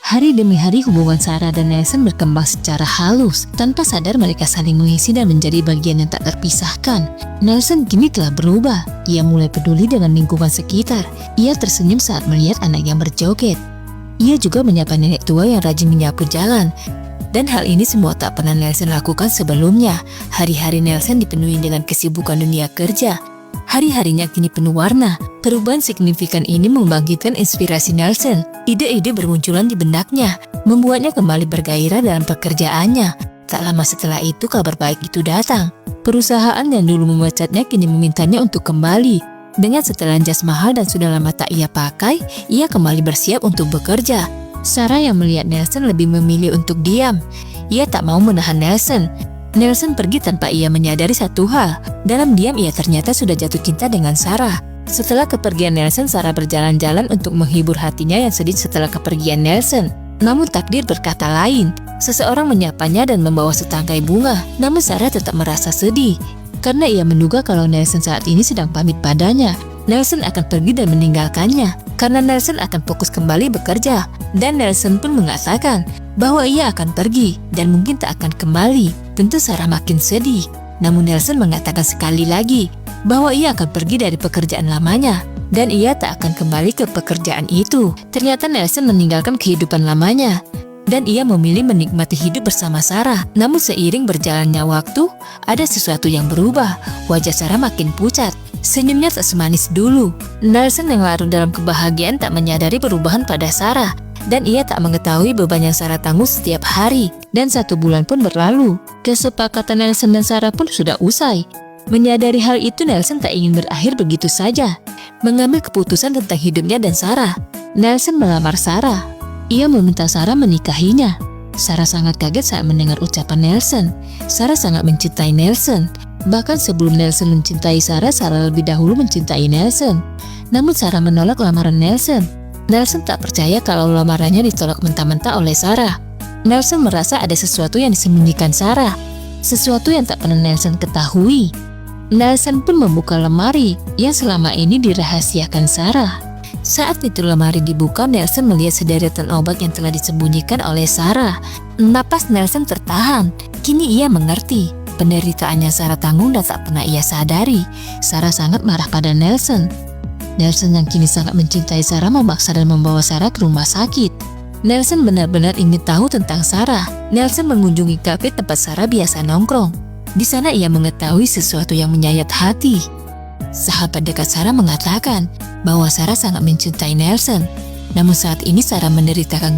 Hari demi hari hubungan Sarah dan Nelson berkembang secara halus. Tanpa sadar mereka saling mengisi dan menjadi bagian yang tak terpisahkan. Nelson kini telah berubah. Ia mulai peduli dengan lingkungan sekitar. Ia tersenyum saat melihat anak yang berjoget. Ia juga menyapa nenek tua yang rajin menyapu jalan. Dan hal ini semua tak pernah Nelson lakukan sebelumnya. Hari-hari Nelson dipenuhi dengan kesibukan dunia kerja. Hari-harinya kini penuh warna. Perubahan signifikan ini membangkitkan inspirasi Nelson. Ide-ide bermunculan di benaknya, membuatnya kembali bergairah dalam pekerjaannya. Tak lama setelah itu kabar baik itu datang. Perusahaan yang dulu memecatnya kini memintanya untuk kembali. Dengan setelan jas mahal dan sudah lama tak ia pakai, ia kembali bersiap untuk bekerja. Sarah yang melihat Nelson lebih memilih untuk diam. Ia tak mau menahan Nelson. Nelson pergi tanpa ia menyadari satu hal. Dalam diam ia ternyata sudah jatuh cinta dengan Sarah. Setelah kepergian Nelson, Sarah berjalan-jalan untuk menghibur hatinya yang sedih setelah kepergian Nelson. Namun takdir berkata lain. Seseorang menyapanya dan membawa setangkai bunga. Namun Sarah tetap merasa sedih karena ia menduga kalau Nelson saat ini sedang pamit padanya. Nelson akan pergi dan meninggalkannya karena Nelson akan fokus kembali bekerja. Dan Nelson pun mengatakan bahwa ia akan pergi dan mungkin tak akan kembali. Tentu Sarah makin sedih. Namun Nelson mengatakan sekali lagi bahwa ia akan pergi dari pekerjaan lamanya dan ia tak akan kembali ke pekerjaan itu. Ternyata Nelson meninggalkan kehidupan lamanya dan ia memilih menikmati hidup bersama Sarah. Namun seiring berjalannya waktu, ada sesuatu yang berubah. Wajah Sarah makin pucat. Senyumnya tak semanis dulu. Nelson yang larut dalam kebahagiaan tak menyadari perubahan pada Sarah. Dan ia tak mengetahui beban yang Sarah tanggung setiap hari. Dan 1 bulan pun berlalu. Kesepakatan Nelson dan Sarah pun sudah usai. Menyadari hal itu, Nelson tak ingin berakhir begitu saja. Mengambil keputusan tentang hidupnya dan Sarah. Nelson melamar Sarah. Ia meminta Sarah menikahinya. Sarah sangat kaget saat mendengar ucapan Nelson. Sarah sangat mencintai Nelson. Bahkan sebelum Nelson mencintai Sarah, Sarah lebih dahulu mencintai Nelson. Namun Sarah menolak lamaran Nelson. Nelson tak percaya kalau lamarannya ditolak mentah-mentah oleh Sarah. Nelson merasa ada sesuatu yang disembunyikan Sarah. Sesuatu yang tak pernah Nelson ketahui. Nelson pun membuka lemari yang selama ini dirahasiakan Sarah. Saat itu lemari dibuka, Nelson melihat sederetan obat yang telah disembunyikan oleh Sarah. Napas Nelson tertahan. Kini ia mengerti. Penderitaannya Sarah tanggung dan tak pernah ia sadari. Sarah sangat marah pada Nelson. Nelson yang kini sangat mencintai Sarah memaksa dan membawa Sarah ke rumah sakit. Nelson benar-benar ingin tahu tentang Sarah. Nelson mengunjungi kafe tempat Sarah biasa nongkrong. Di sana ia mengetahui sesuatu yang menyayat hati. Sahabat dekat Sarah mengatakan bahwa Sarah sangat mencintai Nelson. Namun saat ini Sarah menderita kanker